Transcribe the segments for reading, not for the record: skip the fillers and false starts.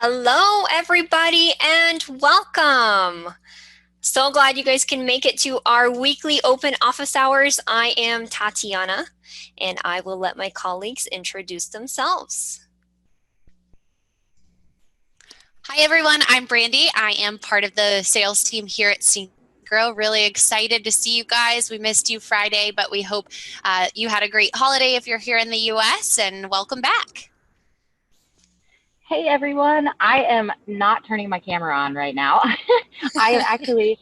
Hello, everybody, and welcome. So glad you guys can make it to our weekly open office hours. I am Tatiana, and I will let my colleagues introduce themselves. Hi, everyone. I'm Brandy. I am part of the sales team here at Syncro. Really excited to see you guys. We missed you Friday, but we hope you had a great holiday if you're here in the U.S., and welcome back. Hey everyone, I am not turning my camera on right now. I am actually,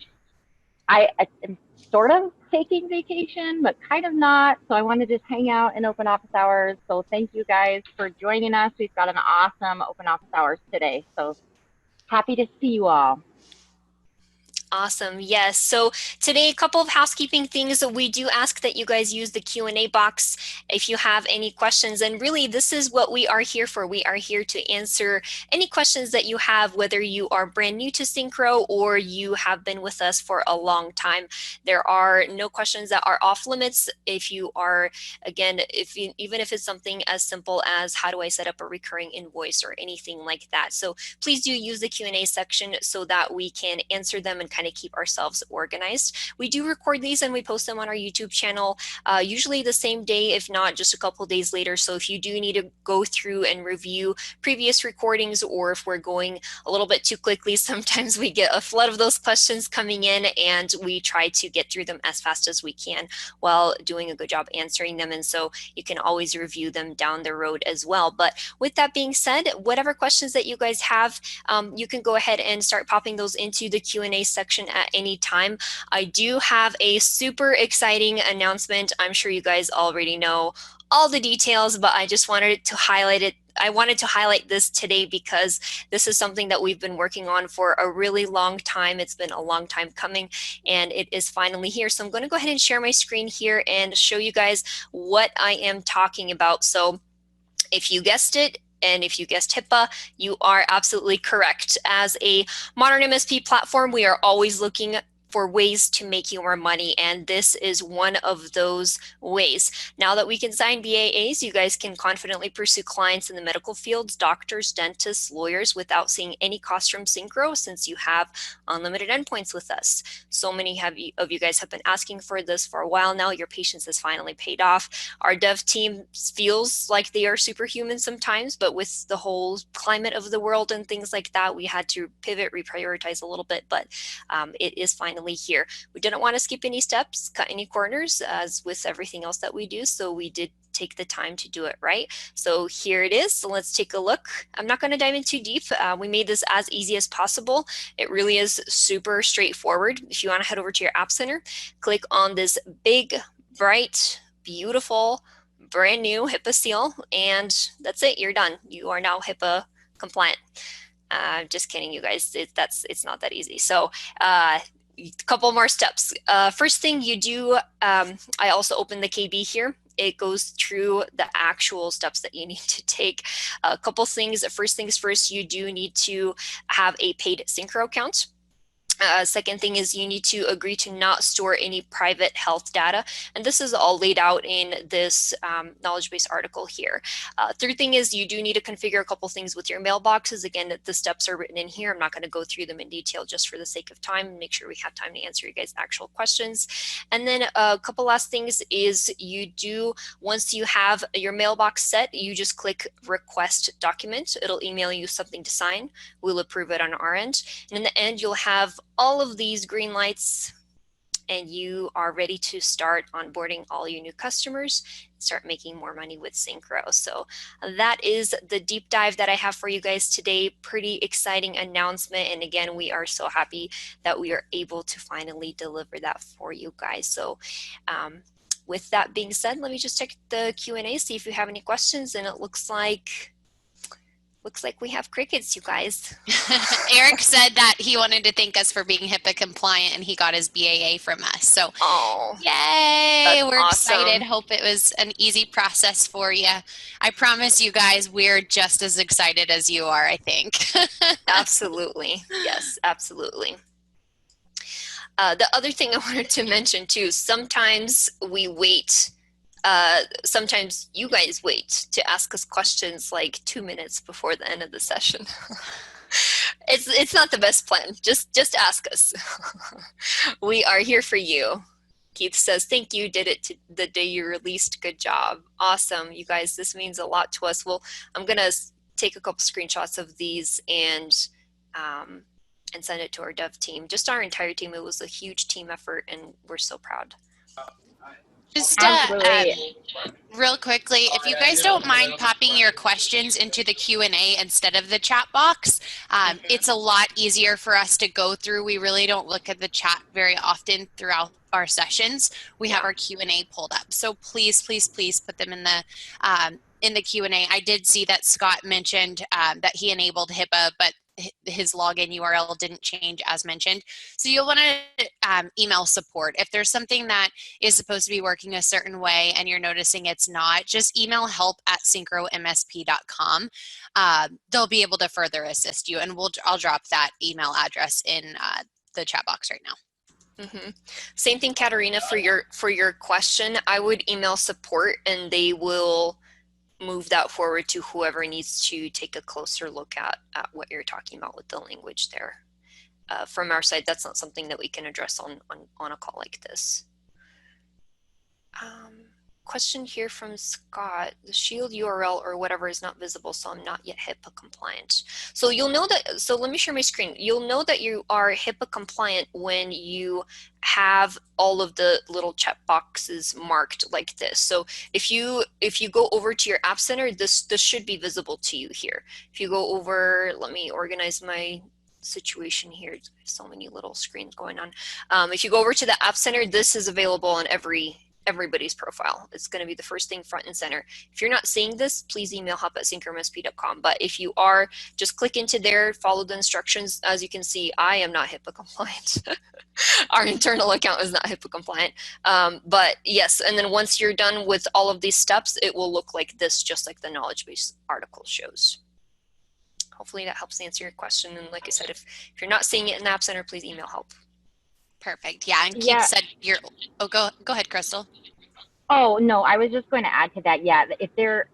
I am sort of taking vacation, but kind of not. So I wanted to just hang out in open office hours. So thank you guys for joining us. We've got an awesome open office hours today. So happy to see you all. Awesome. Yes. So today, a couple of housekeeping things. We do ask that you guys use the Q&A box if you have any questions. And really, this is what we are here for. We are here to answer any questions that you have, whether you are brand new to Syncro or you have been with us for a long time. There are no questions that are off limits. If you are, again, even if it's something as simple as how do I set up a recurring invoice or anything like that. So please do use the Q&A section so that we can answer them and kind of keep ourselves organized. We do record these and we post them on our YouTube channel, usually the same day, if not just a couple days later. So if you do need to go through and review previous recordings, or if we're going a little bit too quickly, sometimes we get a flood of those questions coming in and we try to get through them as fast as we can while doing a good job answering them. And so you can always review them down the road as well. But with that being said, whatever questions that you guys have, you can go ahead and start popping those into the Q&A section at any time. I do have a super exciting announcement. I'm sure you guys already know all the details, but I just wanted to highlight it. I wanted to highlight this today because this is something that we've been working on for a really long time. It's been a long time coming and it is finally here. So I'm going to go ahead and share my screen here and show you guys what I am talking about. So if you guessed it, and if you guessed HIPAA, you are absolutely correct. As a modern MSP platform, we are always looking for ways to make you more money, and this is one of those ways. Now that we can sign BAAs, you guys can confidently pursue clients in the medical fields, doctors, dentists, lawyers, without seeing any cost from Syncro, since you have unlimited endpoints with us. So many of you guys have been asking for this for a while now. Your patience has finally paid off. Our dev team feels like they are superhuman sometimes, but with the whole climate of the world and things like that, we had to pivot, reprioritize a little bit, but it is finally here. We didn't want to skip any steps, cut any corners, as with everything else that we do, so we did take the time to do it right. So here it is. So let's take a look. I'm not going to dive in too deep. We made this as easy as possible. It really is super straightforward. If you want to head over to your App Center, click on this big, bright, beautiful, brand new HIPAA seal, and that's it. You're done. You are now HIPAA compliant. Just kidding, you guys. It's not that easy. So a couple more steps. First thing you do, I also opened the KB here. It goes through the actual steps that you need to take. A couple things. First things first, you do need to have a paid Syncro account. Second thing is you need to agree to not store any private health data. And this is all laid out in this knowledge base article here. Third thing is you do need to configure a couple things with your mailboxes. Again, the steps are written in here. I'm not going to go through them in detail just for the sake of time. Make sure we have time to answer you guys' actual questions. And then a couple last things is you do, once you have your mailbox set, you just click request document. It'll email you something to sign. We'll approve it on our end. And in the end, you'll have all of these green lights and you are ready to start onboarding all your new customers, start making more money with Syncro. So that is the deep dive that I have for you guys today. Pretty exciting announcement. And again, we are so happy that we are able to finally deliver that for you guys. So with that being said, let me just check the Q&A, see if you have any questions. And it looks like we have crickets, you guys. Eric said that he wanted to thank us for being HIPAA compliant and he got his BAA from us. So yay, we're awesome. excited. Hope it was an easy process for you. I promise you guys, we're just as excited as you are, I think. Absolutely. Yes, absolutely. The other thing I wanted to mention too, sometimes we wait. Sometimes you guys wait to ask us questions like 2 minutes before the end of the session. It's not the best plan. Just ask us. We are here for you. Keith says, thank you, did it the day you released. Good job. Awesome. You guys, this means a lot to us. Well, I'm going to take a couple screenshots of these and send it to our dev team. Just our entire team. It was a huge team effort, and we're so proud. Just Absolutely. real quickly, if you guys don't mind popping your questions into the Q&A instead of the chat box, it's a lot easier for us to go through. We really don't look at the chat very often throughout our sessions. We have our Q&A pulled up. So please, please, please put them in the Q&A. I did see that Scott mentioned that he enabled HIPAA, but his login URL didn't change as mentioned. So you'll want to email support. If there's something that is supposed to be working a certain way and you're noticing it's not, just email help@syncromsp.com. They'll be able to further assist you, and I'll drop that email address in the chat box right now. Same thing, Katarina, for your question. I would email support, and they will move that forward to whoever needs to take a closer look at what you're talking about with the language there. From our side, that's not something that we can address on a call like this. Question here from Scott. The Shield URL or whatever is not visible, so I'm not yet HIPAA compliant. So you'll know that, so let me share my screen. You'll know that you are HIPAA compliant when you have all of the little check boxes marked like this. So if you go over to your App Center, this should be visible to you here. If you go over, let me organize my situation here. So many little screens going on. If you go over to the App Center, this is available on everybody's profile. It's going to be the first thing front and center. If you're not seeing this, please email help@syncromsp.com. But if you are, just click into there, follow the instructions. As you can see, I am not HIPAA compliant. Our internal account is not HIPAA compliant. But yes, and then once you're done with all of these steps, it will look like this, just like the knowledge base article shows. Hopefully that helps answer your question. And like I said, if you're not seeing it in the App Center, please email help. Perfect. Yeah, and Keith said go ahead, Crystal. Oh, no, I was just going to add to that. Yeah, if there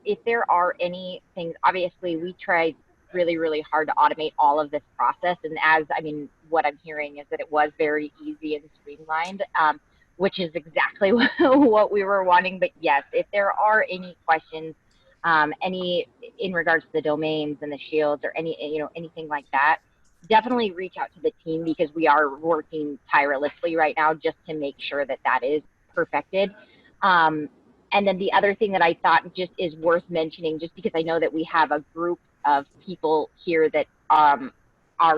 are any things, obviously we tried really, really hard to automate all of this process. And what I'm hearing is that it was very easy and streamlined, which is exactly what we were wanting. But yes, if there are any questions, any in regards to the domains and the shields or anything like that, definitely reach out to the team, because we are working tirelessly right now just to make sure that that is perfected. And then the other thing that I thought just is worth mentioning, just because I know that we have a group of people here that are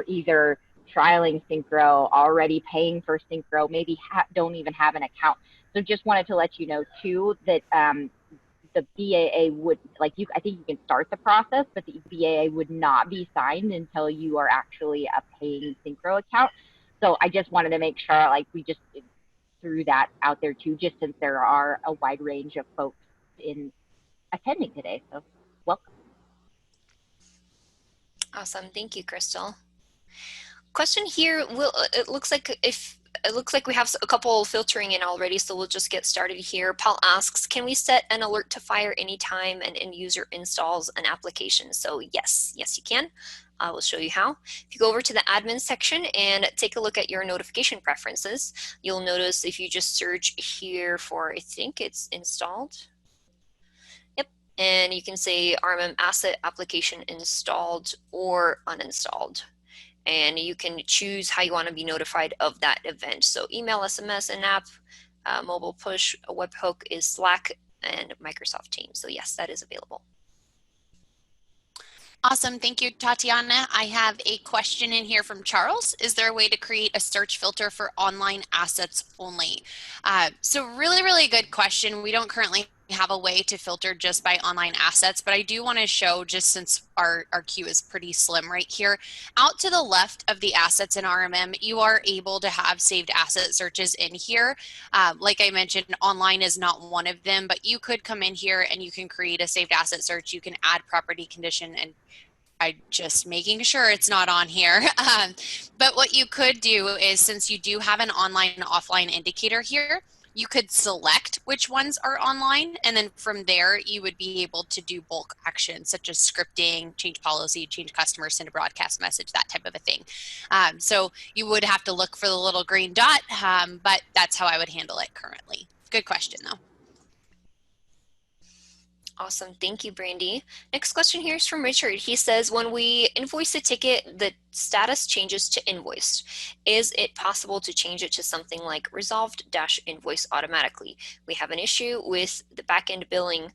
either trialing Syncro, already paying for Syncro, maybe don't even have an account. So just wanted to let you know too that the BAA would, I think you can start the process, but the BAA would not be signed until you are actually a paying Syncro account. So I just wanted to make sure we just threw that out there too, just since there are a wide range of folks in attending today. So welcome. Awesome. Thank you, Crystal. Question here. It looks like we have a couple filtering in already, so we'll just get started here. Paul asks, can we set an alert to fire anytime an end user installs an application? So yes, you can. I will show you how. If you go over to the admin section and take a look at your notification preferences, you'll notice if you just search here for, I think it's installed. Yep, and you can say RMM asset application installed or uninstalled. And you can choose how you want to be notified of that event. So email, SMS, in-app, mobile push, a webhook is Slack and Microsoft Teams. So yes, that is available. Awesome. Thank you, Tatiana. I have a question in here from Charles. Is there a way to create a search filter for online assets only? So really, really good question. We don't currently have a way to filter just by online assets, but I do want to show, just since our queue is pretty slim right here, out to the left of the assets in RMM, you are able to have saved asset searches in here. Like I mentioned, online is not one of them, but you could come in here and you can create a saved asset search. You can add property condition, and I'm just making sure it's not on here. But what you could do is, since you do have an online and offline indicator here, you could select which ones are online, and then from there you would be able to do bulk actions such as scripting, change policy, change customer, send a broadcast message, that type of a thing. So you would have to look for the little green dot, but that's how I would handle it currently. Good question though. Awesome. Thank you, Brandy. Next question here is from Richard. He says, when we invoice a ticket, the status changes to invoiced. Is it possible to change it to something like resolved-invoice automatically? We have an issue with the backend billing.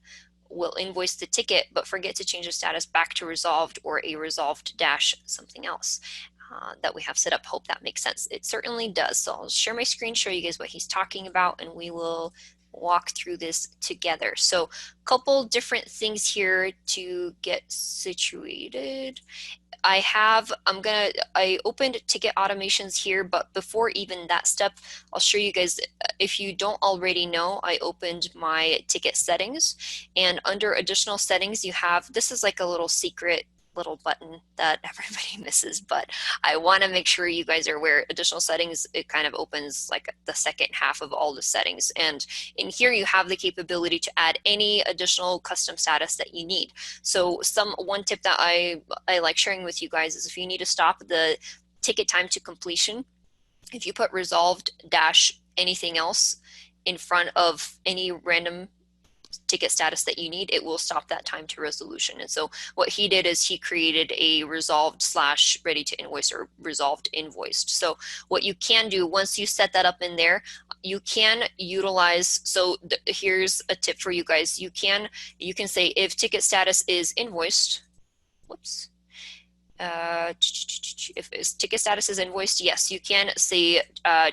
Will invoice the ticket, but forget to change the status back to resolved or a resolved dash something else. That we have set up. Hope that makes sense. It certainly does. So I'll share my screen, show you guys what he's talking about, and we will walk through this together. So a couple different things here to get situated. I opened ticket automations here, but before even that step, I'll show you guys, if you don't already know, I opened my ticket settings, and under additional settings, you have, this is like a little secret little button that everybody misses, but I want to make sure you guys are aware. Additional settings, it kind of opens like the second half of all the settings, and in here you have the capability to add any additional custom status that you need. So one tip that I like sharing with you guys is if you need to stop the ticket time to completion, if you put resolved dash anything else in front of any random ticket status that you need, it will stop that time to resolution. And so what he did is he created a resolved / ready to invoice or resolved invoiced. So what you can do once you set that up in there, you can utilize, so here's a tip for you guys. You can say if ticket status is invoiced, whoops, if ticket status is invoiced, yes, you can say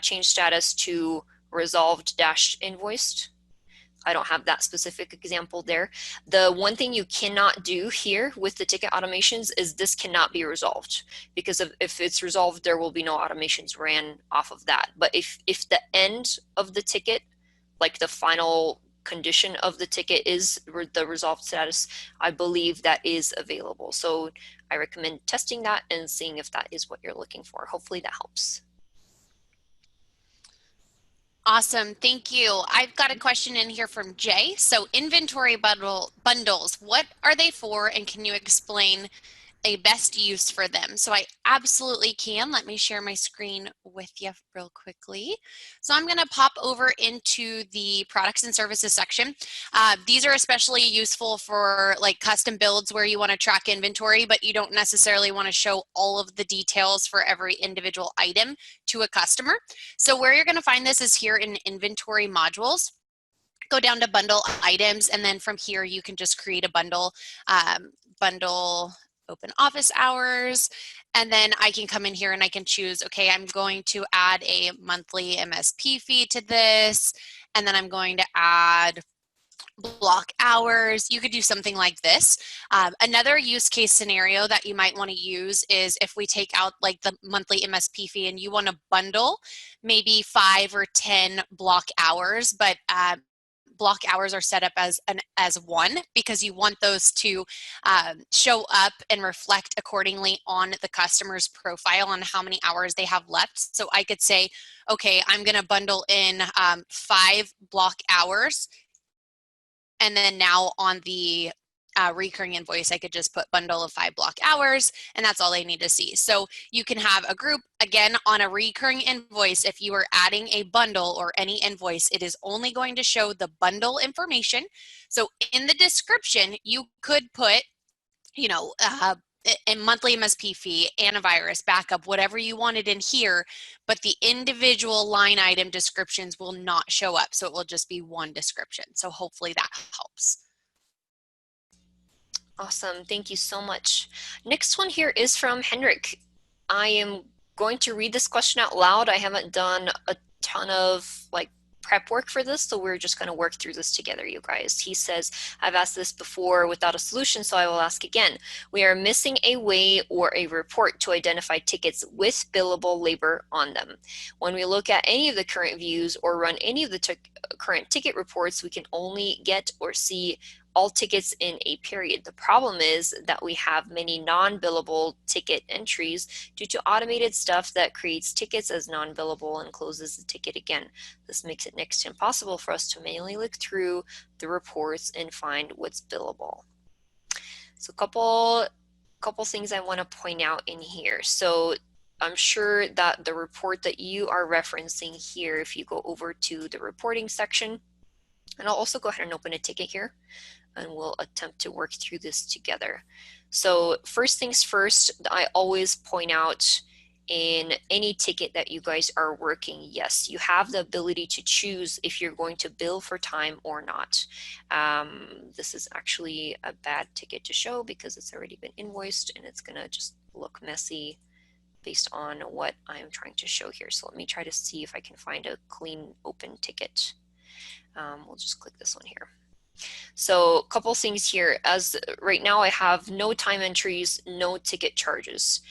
change status to resolved / invoiced. I don't have that specific example there. The one thing you cannot do here with the ticket automations is this cannot be resolved, because if it's resolved, there will be no automations ran off of that. But if the end of the ticket, like the final condition of the ticket is the resolved status, I believe that is available. So I recommend testing that and seeing if that is what you're looking for. Hopefully that helps. Awesome, thank you. I've got a question in here from Jay. So inventory bundles, what are they for, and can you explain a best use for them? So I absolutely can. Let me share my screen with you real quickly. So I'm going to pop over into the products and services section. These are especially useful for like custom builds where you want to track inventory, but you don't necessarily want to show all of the details for every individual item to a customer. So where you're going to find this is here in inventory modules. Go down to bundle items, and then from here you can just create a bundle, open office hours, and then I can come in here and I can choose, okay, I'm going to add a monthly MSP fee to this, and then I'm going to add block hours. You could do something like this. Another use case scenario that you might want to use is if we take out like the monthly MSP fee and you want to bundle maybe 5 or 10 block hours, but block hours are set up as one, because you want those to show up and reflect accordingly on the customer's profile on how many hours they have left. So I could say, okay, I'm going to bundle in 5 block hours, and then now on the recurring invoice, I could just put bundle of 5 block hours, and that's all they need to see. So you can have a group, again, on a recurring invoice. If you are adding a bundle or any invoice, it is only going to show the bundle information. So in the description, you could put, you know, a monthly MSP fee, antivirus, backup, whatever you wanted in here, but the individual line item descriptions will not show up. So it will just be one description. So hopefully that helps. Awesome, thank you so much. Next one here is from Henrik. I am going to read this question out loud. I haven't done a ton of like prep work for this, so we're just going to work through this together, you guys. He says, I've asked this before without a solution, so I will ask again. We are missing a way or a report to identify tickets with billable labor on them. When we look at any of the current views or run any of the current ticket reports, we can only get or see all tickets in a period. The problem is that we have many non-billable ticket entries due to automated stuff that creates tickets as non-billable and closes the ticket again. This makes it next to impossible for us to manually look through the reports and find what's billable. So couple things I want to point out in here. So I'm sure that the report that you are referencing here, if you go over to the reporting section, and I'll also go ahead and open a ticket here, and we'll attempt to work through this together. So first things first, I always point out in any ticket that you guys are working, yes, you have the ability to choose if you're going to bill for time or not. This is actually a bad ticket to show because it's already been invoiced and it's gonna just look messy based on what I'm trying to show here. So let me try to see if I can find a clean open ticket. We'll just click this one here. So a couple things here. As right now I have no time entries, no ticket charges.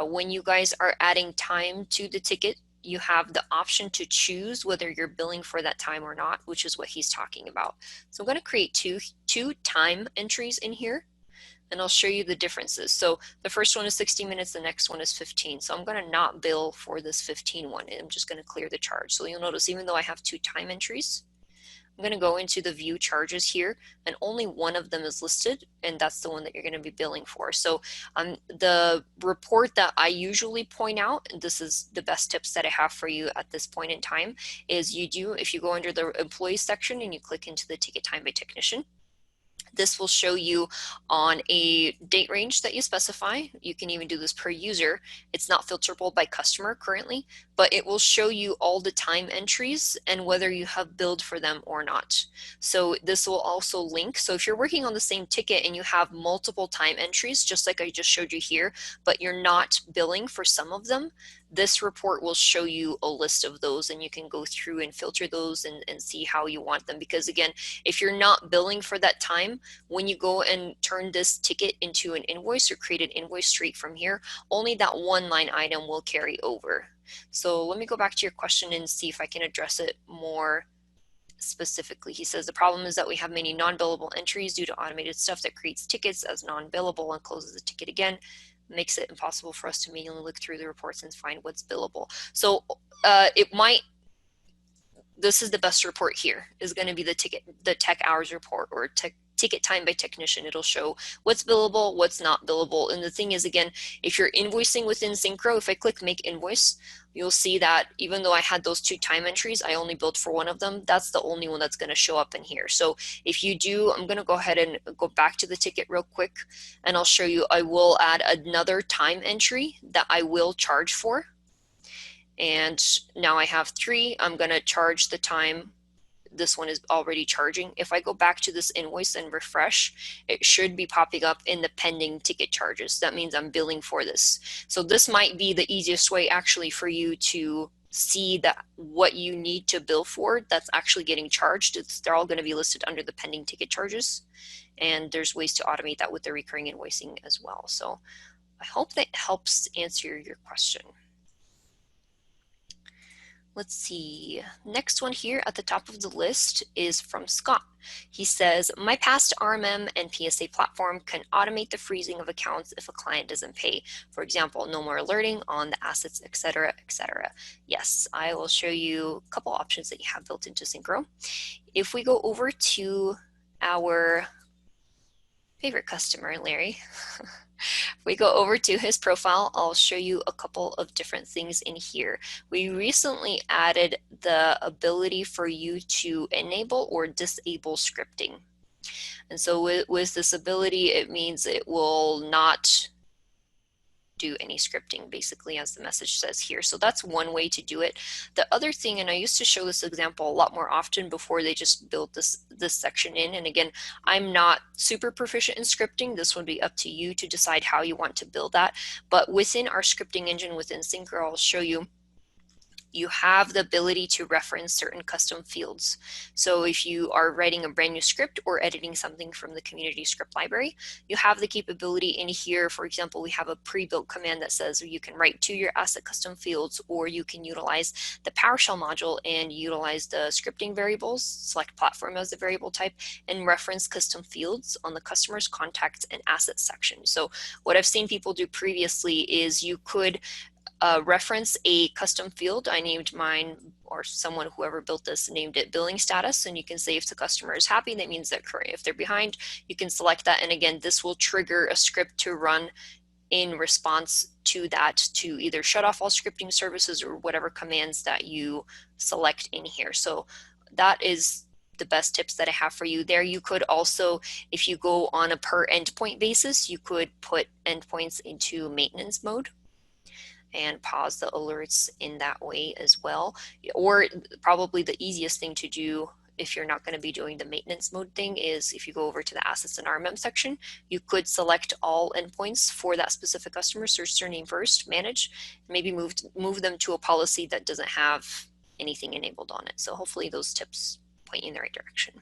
When you guys are adding time to the ticket, you have the option to choose whether you're billing for that time or not, which is what he's talking about. So I'm going to create two time entries in here, and I'll show you the differences. So the first one is 60 minutes, the next one is 15. So I'm going to not bill for this 15 one. I'm just going to clear the charge. So you'll notice even though I have two time entries, I'm going to go into the view charges here, and only one of them is listed, and that's the one that you're going to be billing for. So the report that I usually point out, and this is the best tips that I have for you at this point in time, is if you go under the employee section and you click into the ticket time by technician, this will show you on a date range that you specify. You can even do this per user. It's not filterable by customer currently, but it will show you all the time entries and whether you have billed for them or not. So this will also link. So if you're working on the same ticket and you have multiple time entries, just like I just showed you here, but you're not billing for some of them, this report will show you a list of those, and you can go through and filter those and see how you want them. Because again, if you're not billing for that time, when you go and turn this ticket into an invoice or create an invoice straight from here, only that one line item will carry over. So let me go back to your question and see if I can address it more specifically. He says the problem is that we have many non-billable entries due to automated stuff that creates tickets as non-billable and closes the ticket again. Makes it impossible for us to manually look through the reports and find what's billable. So this is the best report here, is going to be the tech hours report, or ticket time by technician. It'll show what's billable, what's not billable. And the thing is, again, if you're invoicing within Syncro, if I click make invoice, you'll see that even though I had those two time entries, I only billed for one of them. That's the only one that's going to show up in here. So if you do, I'm going to go ahead and go back to the ticket real quick, and I'll show you. I will add another time entry that I will charge for. And now I have three. I'm going to charge the time. This one is already charging. If I go back to this invoice and refresh, it should be popping up in the pending ticket charges. That means I'm billing for this. So this might be the easiest way actually for you to see that what you need to bill for that's actually getting charged. They're all going to be listed under the pending ticket charges. And there's ways to automate that with the recurring invoicing as well. So I hope that helps answer your question. Let's see, next one here at the top of the list is from Scott. He says, my past RMM and PSA platform can automate the freezing of accounts if a client doesn't pay. For example, no more alerting on the assets, etc., etc. Yes, I will show you a couple options that you have built into Syncro. If we go over to our favorite customer, Larry, if we go over to his profile, I'll show you a couple of different things in here. We recently added the ability for you to enable or disable scripting. And so with this ability, it means it will not do any scripting, basically, as the message says here. So that's one way to do it. The other thing, and I used to show this example a lot more often before they just built this section in, and again, I'm not super proficient in scripting. This would be up to you to decide how you want to build that. But within our scripting engine within Syncro, I'll show you you have the ability to reference certain custom fields. So if you are writing a brand new script or editing something from the community script library, you have the capability in here. For example, we have a pre-built command that says you can write to your asset custom fields, or you can utilize the PowerShell module and utilize the scripting variables, select platform as the variable type, and reference custom fields on the customer's contacts and assets section. So what I've seen people do previously is you could reference a custom field. I named mine, or someone, whoever built this, named it billing status, and you can say if the customer is happy, that means that if they're behind, you can select that, and again, this will trigger a script to run in response to that, to either shut off all scripting services or whatever commands that you select in here. So that is the best tips that I have for you there. You could also, if you go on a per endpoint basis, you could put endpoints into maintenance mode and pause the alerts in that way as well. Or probably the easiest thing to do if you're not going to be doing the maintenance mode thing is if you go over to the assets and RMM section, you could select all endpoints for that specific customer, search their name first, manage, maybe move them to a policy that doesn't have anything enabled on it. So hopefully those tips point you in the right direction.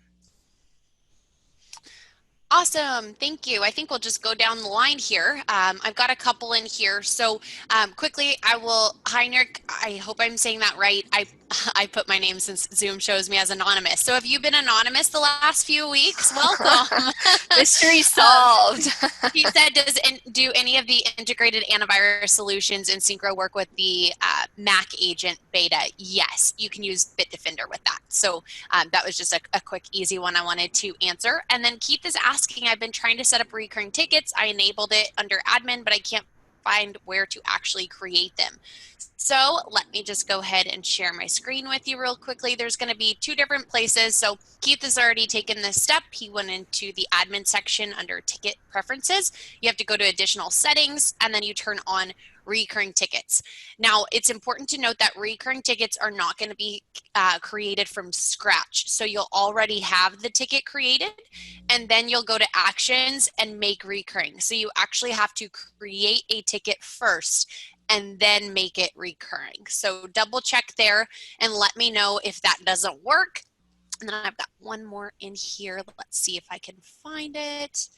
Awesome, thank you. I think we'll just go down the line here. I've got a couple in here. So quickly, I will, Heinrich, I hope I'm saying that right. I put my name since Zoom shows me as anonymous. So have you been anonymous the last few weeks? Welcome. Mystery solved. He said, do any of the integrated antivirus solutions in Syncro work with the Mac agent beta? Yes, you can use Bitdefender with that. So that was just a quick, easy one I wanted to answer. And then Keith is asking, I've been trying to set up recurring tickets. I enabled it under admin, but I can't find where to actually create them. So let me just go ahead and share my screen with you real quickly. There's going to be two different places. So Keith has already taken this step. He went into the admin section under ticket preferences. You have to go to additional settings, and then you turn on recurring tickets. Now, it's important to note that recurring tickets are not going to be created from scratch. So you'll already have the ticket created, and then you'll go to actions and make recurring. So you actually have to create a ticket first and then make it recurring. So double check there and let me know if that doesn't work. And then I've got one more in here. Let's see if I can find it.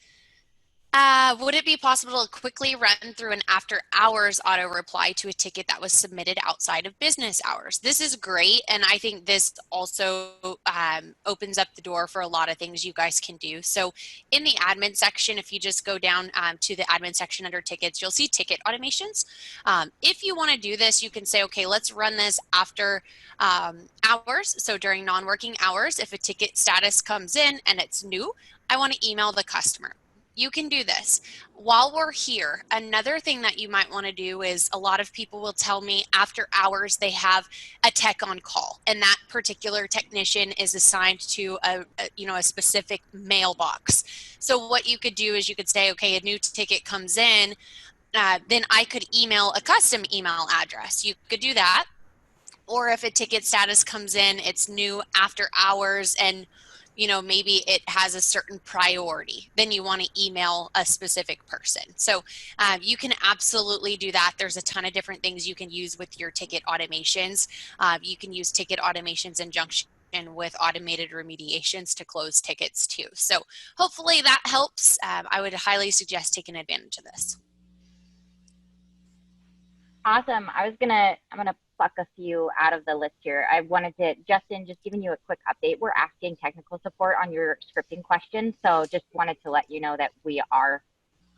Would it be possible to quickly run through an after hours auto reply to a ticket that was submitted outside of business hours? This is great, and I think this also opens up the door for a lot of things you guys can do. So in the admin section, if you just go down to the admin section under tickets, you'll see ticket automations. If you want to do this, you can say, okay, let's run this after hours. So during non-working hours, if a ticket status comes in and it's new, I want to email the customer. You can do this. While we're here, another thing that you might want to do is a lot of people will tell me after hours they have a tech on call, and that particular technician is assigned to a specific mailbox. So what you could do is you could say, okay, a new ticket comes in, then I could email a custom email address. You could do that. Or if a ticket status comes in, it's new after hours, and maybe it has a certain priority, then you want to email a specific person. So you can absolutely do that. There's a ton of different things you can use with your ticket automations. You can use ticket automations in conjunction with automated remediations to close tickets too. So hopefully that helps. I would highly suggest taking advantage of this. Awesome. I'm gonna pluck a few out of the list here. I wanted to, Justin, just giving you a quick update. We're asking technical support on your scripting question. So just wanted to let you know that we are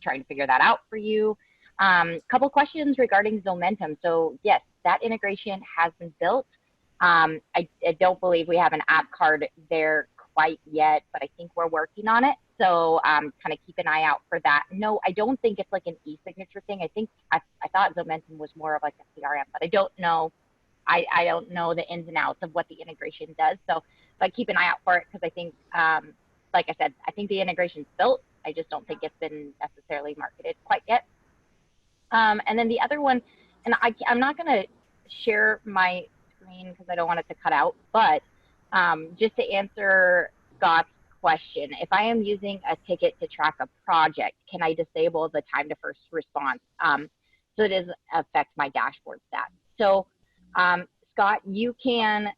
trying to figure that out for you. Couple questions regarding Zomentum. So yes, that integration has been built. I don't believe we have an app card there quite yet, but I think we're working on it. So kind of keep an eye out for that. No, I don't think it's like an e-signature thing. I thought Zomentum was more of like a CRM, but I don't know. I don't know the ins and outs of what the integration does. So, but keep an eye out for it, because I think, like I said, I think the integration's built. I just don't think it's been necessarily marketed quite yet. And then the other one, and I'm not going to share my screen because I don't want it to cut out, but just to answer Scott's question, if I am using a ticket to track a project, can I disable the time to first response so it doesn't affect my dashboard stats? So Scott, you can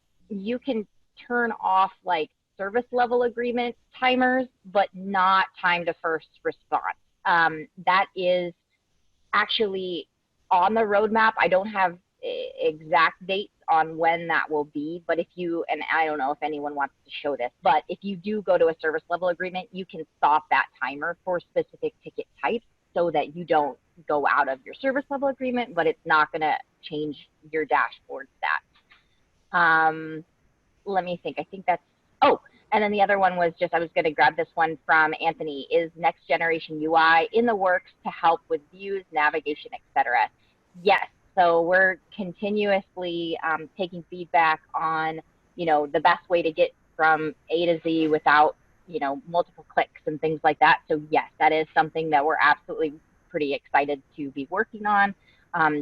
turn off like service level agreement timers, but not time to first response. That is actually on the roadmap. I don't have exact dates on when that will be, but if you, and I don't know if anyone wants to show this, but if you do go to a service level agreement, you can stop that timer for specific ticket types so that you don't go out of your service level agreement, but it's not going to change your dashboard stats. Let me think. I think that's, oh, and then the other one was just, I was going to grab this one from Anthony, is next generation UI in the works to help with views, navigation, etc. Yes. So we're continuously taking feedback on, the best way to get from A to Z without, multiple clicks and things like that. So yes, that is something that we're absolutely pretty excited to be working on.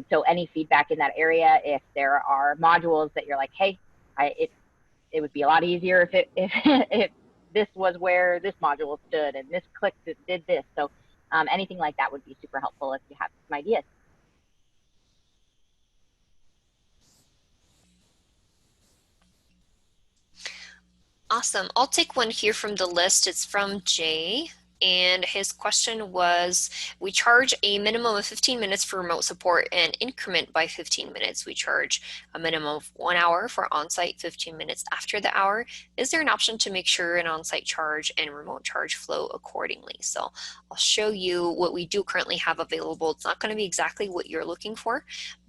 So any feedback in that area, if there are modules that you're like, hey, it would be a lot easier if this was where this module stood and this clicked, it did this. So anything like that would be super helpful if you have some ideas. Awesome. I'll take one here from the list. It's from Jay. And his question was, we charge a minimum of 15 minutes for remote support and increment by 15 minutes. We charge a minimum of 1 hour for on-site, 15 minutes after the hour. Is there an option to make sure an on-site charge and remote charge flow accordingly? So I'll show you what we do currently have available. It's not going to be exactly what you're looking for,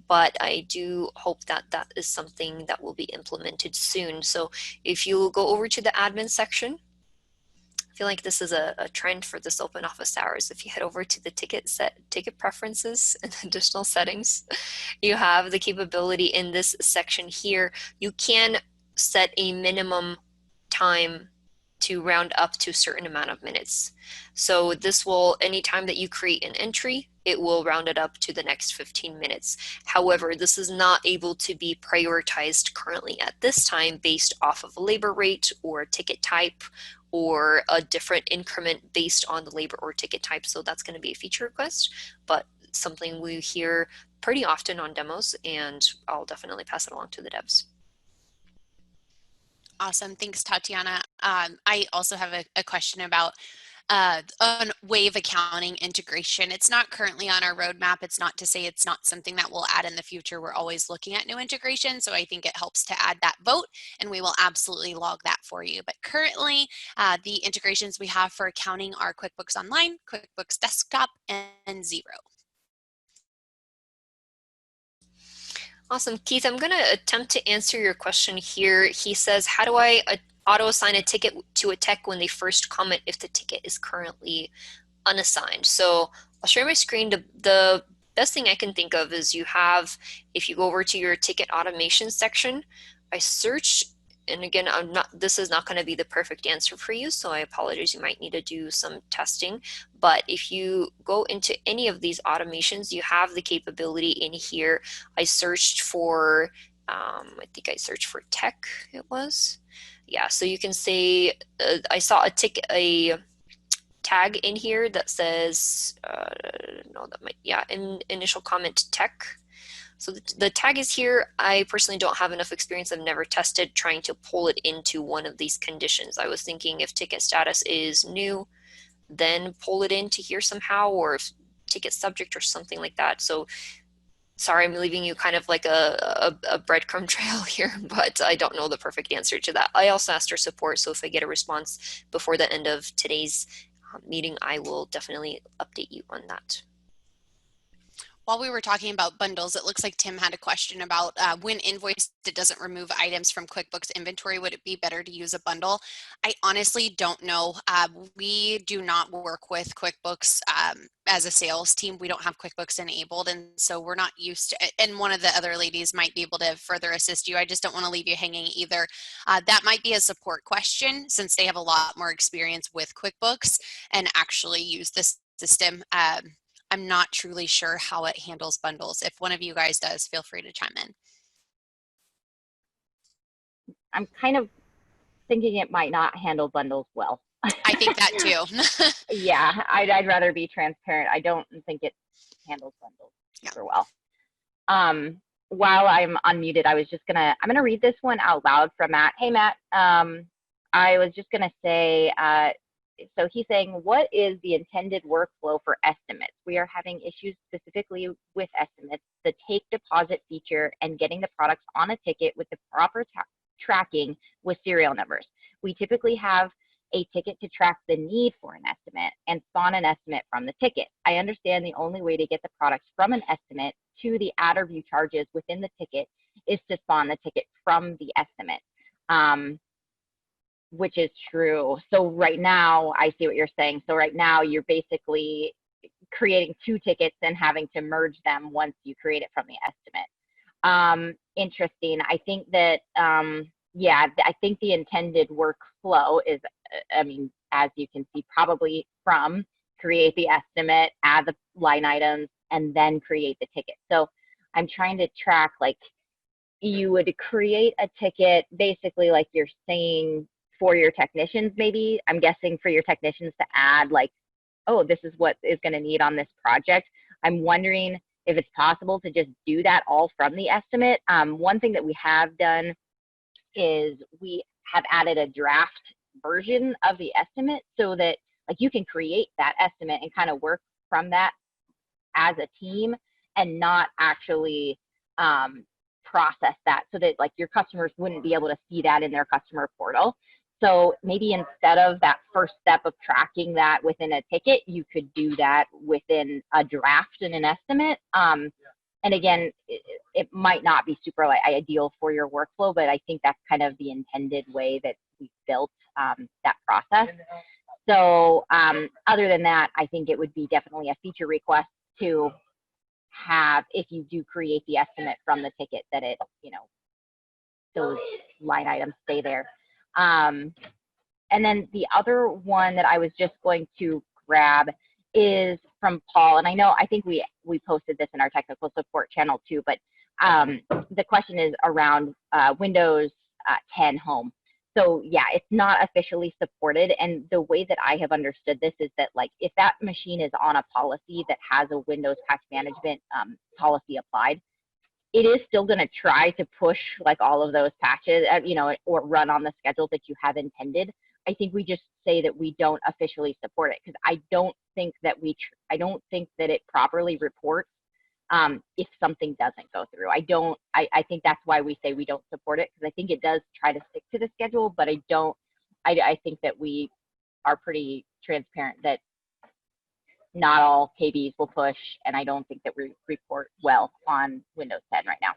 but I do hope that that is something that will be implemented soon. So if you go over to the admin section, I feel like this is a trend for this open office hours. If you head over to the ticket preferences and additional settings, you have the capability in this section here. You can set a minimum time to round up to a certain amount of minutes. So this will, anytime that you create an entry, it will round it up to the next 15 minutes. However, this is not able to be prioritized currently at this time based off of a labor rate or ticket type or a different increment based on the labor or ticket type. So that's going to be a feature request, but something we hear pretty often on demos, and I'll definitely pass it along to the devs. Awesome. Thanks, Tatiana. I also have a question about on Wave accounting integration. It's not currently on our roadmap. It's not to say it's not something that we'll add in the future. We're always looking at new integration. So I think it helps to add that vote, and we will absolutely log that for you. But currently, the integrations we have for accounting are QuickBooks Online, QuickBooks Desktop, and Xero. Awesome. Keith, I'm going to attempt to answer your question here. He says, how do I auto-assign a ticket to a tech when they first comment if the ticket is currently unassigned? So I'll share my screen. The best thing I can think of is you have, if you go over to your ticket automation section, I searched, and again, this is not going to be the perfect answer for you, so I apologize. You might need to do some testing. But if you go into any of these automations, you have the capability in here. I searched for, I think I searched for tech, it was. Yeah, so you can say, I saw a tag in here that says, no, that might, yeah, initial comment tech. So the tag is here. I personally don't have enough experience. I've never tested trying to pull it into one of these conditions. I was thinking if ticket status is new, then pull it into here somehow, or if ticket subject or something like that. So sorry, I'm leaving you kind of like a breadcrumb trail here, but I don't know the perfect answer to that. I also asked our support, so if I get a response before the end of today's meeting, I will definitely update you on that. While we were talking about bundles, it looks like Tim had a question about when Invoice doesn't remove items from QuickBooks inventory, would it be better to use a bundle? I honestly don't know. We do not work with QuickBooks as a sales team. We don't have QuickBooks enabled, and so we're not used to it. And one of the other ladies might be able to further assist you. I just don't want to leave you hanging either. That might be a support question since they have a lot more experience with QuickBooks and actually use this system. I'm not truly sure how it handles bundles. If one of you guys does, feel free to chime in. I'm kind of thinking it might not handle bundles well. I think that too. Yeah, I'd rather be transparent. I don't think it handles bundles super well. while I'm unmuted, I'm gonna read this one out loud from Matt. Hey, Matt. I was just gonna say, so he's saying, what is the intended workflow for estimates? We are having issues specifically with estimates, the take deposit feature, and getting the products on a ticket with the proper tracking with serial numbers. We typically have a ticket to track the need for an estimate and spawn an estimate from the ticket. I understand the only way to get the products from an estimate to the add or view charges within the ticket is to spawn the ticket from the estimate, which is true. So right now, I see what you're saying. So right now, you're basically creating two tickets and having to merge them once you create it from the estimate. Interesting. I think that, yeah, I think the intended workflow is, I mean, as you can see, probably from create the estimate, add the line items, and then create the ticket. So I'm trying to track, like, you would create a ticket, basically like you're saying for your technicians, maybe. I'm guessing for your technicians to add, like, oh, this is what is going to need on this project. I'm wondering if it's possible to just do that all from the estimate. One thing that we have done is we have added a draft version of the estimate so that, like, you can create that estimate and kind of work from that as a team and not actually process that, so that, like, your customers wouldn't be able to see that in their customer portal. So maybe instead of that first step of tracking that within a ticket, you could do that within a draft and an estimate. And again, it might not be super ideal for your workflow, but I think that's kind of the intended way that we built that process. So other than that, I think it would be definitely a feature request to have, if you do create the estimate from the ticket, that it, you know, those line items stay there. And then the other one that I was just going to grab is from Paul. And I think we posted this in our technical support channel too, but the question is around Windows 10 Home. So yeah, it's not officially supported. And the way that I have understood this is that, like, if that machine is on a policy that has a Windows patch management policy applied, it is still going to try to push, like, all of those patches, you know, or run on the schedule that you have intended. I think we just say that we don't officially support it, because I don't think that it properly reports if something doesn't go through. I think that's why we say we don't support it, because I think it does try to stick to the schedule, but I think that we are pretty transparent that not all KBs will push, and I don't think that we report well on Windows 10 right now.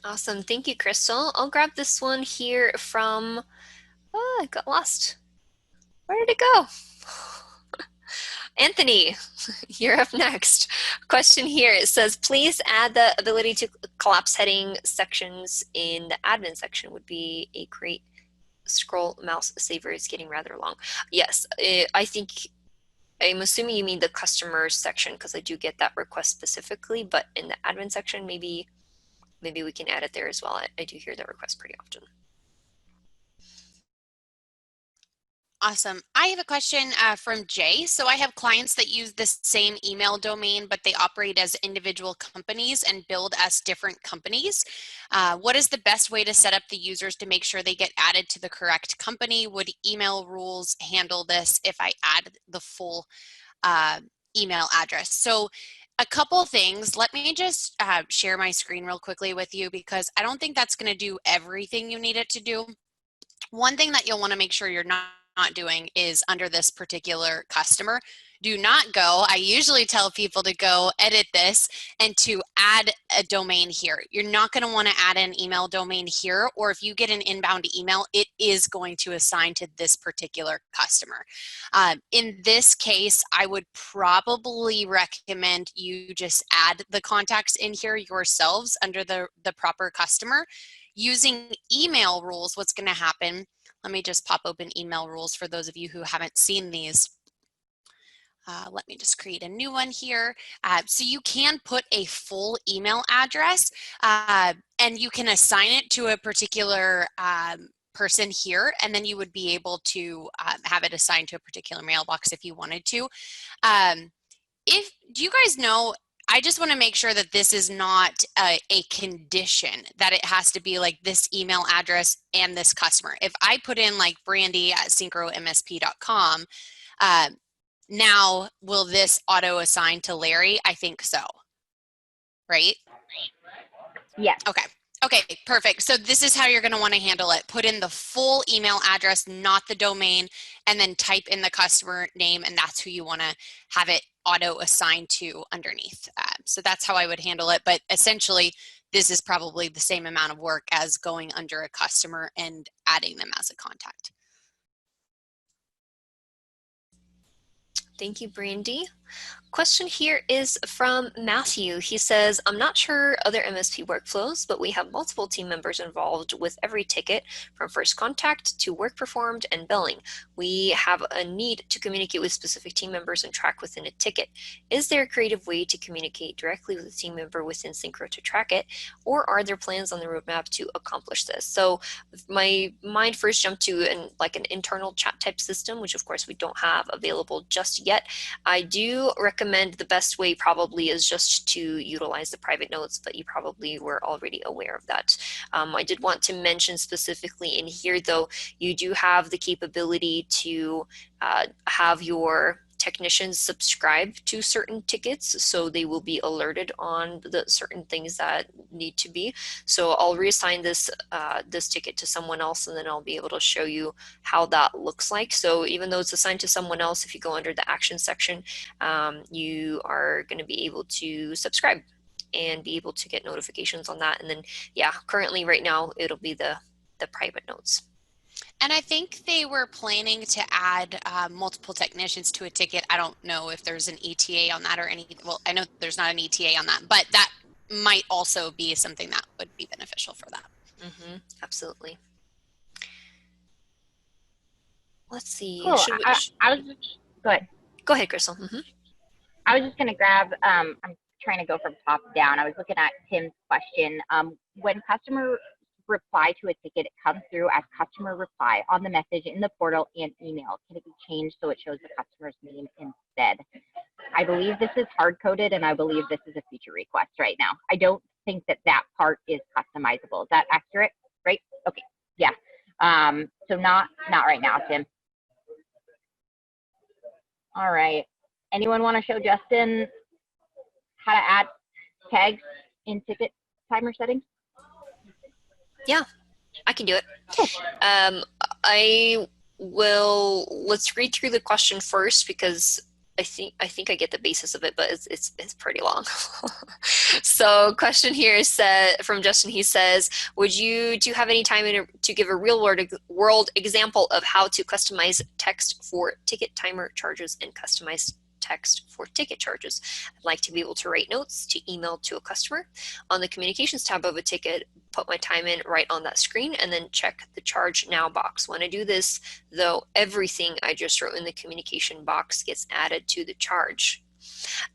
Awesome. Thank you, Crystal. I'll grab this one here from, oh, I got lost. Where did it go? Anthony, you're up next. Question here, it says, please add the ability to collapse heading sections in the admin section. Would be a great scroll mouse saver. It's getting rather long. Yes, I'm assuming you mean the customer section, because I do get that request specifically, but in the admin section, maybe we can add it there as well. I do hear that request pretty often. Awesome. I have a question from Jay. So I have clients that use the same email domain, but they operate as individual companies and build as different companies. What is the best way to set up the users to make sure they get added to the correct company? Would email rules handle this if I add the full email address? So a couple things. Let me just share my screen real quickly with you, because I don't think that's going to do everything you need it to do. One thing that you'll want to make sure you're not doing is under this particular customer. Do not go. I usually tell people to go edit this and to add a domain here. You're not going to want to add an email domain here, or if you get an inbound email, it is going to assign to this particular customer. In this case, I would probably recommend you just add the contacts in here yourselves under the proper customer. Using email rules, what's going to happen, let me just pop open email rules for those of you who haven't seen these. Let me just create a new one here. So you can put a full email address and you can assign it to a particular person here, and then you would be able to have it assigned to a particular mailbox if you wanted to. Do you guys know, I just want to make sure that this is not a condition, that it has to be like this email address and this customer. If I put in like brandy@syncromsp.com, now will this auto assign to Larry? I think so, right? Yes. Okay. Okay, perfect. So this is how you're going to want to handle it. Put in the full email address, not the domain, and then type in the customer name, and that's who you want to have it auto assigned to underneath. So that's how I would handle it. But essentially, this is probably the same amount of work as going under a customer and adding them as a contact. Thank you, Brandy. Question here is from Matthew. He says, I'm not sure other MSP workflows, but we have multiple team members involved with every ticket from first contact to work performed and billing. We have a need to communicate with specific team members and track within a ticket. Is there a creative way to communicate directly with a team member within Syncro to track it, or are there plans on the roadmap to accomplish this? So my mind first jumped to an internal chat type system, which of course we don't have available just yet. I do recommend the best way probably is just to utilize the private notes, but you probably were already aware of that. I did want to mention specifically in here, though, you do have the capability to have your technicians subscribe to certain tickets, so they will be alerted on the certain things that need to be. So I'll reassign this this ticket to someone else, and then I'll be able to show you how that looks like. So even though it's assigned to someone else, if you go under the action section, you are going to be able to subscribe and be able to get notifications on that. And then, yeah, currently right now it'll be the private notes. And I think they were planning to add multiple technicians to a ticket. I don't know if there's an ETA on that or anything. Well, I know there's not an ETA on that, but that might also be something that would be beneficial for that. Mm-hmm. Absolutely. Let's see. Cool. I was go ahead. Go ahead, Crystal. Mm-hmm. I was just going to grab, I'm trying to go from top down. I was looking at Tim's question. When customer reply to a ticket, it comes through as customer reply on the message in the portal and email. Can it be changed so it shows the customer's name instead? I believe this is hard coded, and I believe this is a feature request right now. I don't think that that part is customizable. Is that accurate? Right? Okay. Yeah. So not right now, Tim. All right. Anyone want to show Justin how to add tags in ticket timer settings? Yeah, I can do it. I will, let's read through the question first, because I think I get the basis of it, but it's pretty long. So question here is from Justin. He says, do you have any time to give a real world example of how to customize text for ticket timer charges and customize text for ticket charges? I'd like to be able to write notes to email to a customer. On the communications tab of a ticket, put my time in right on that screen, and then check the charge now box. When I do this, though, everything I just wrote in the communication box gets added to the charge.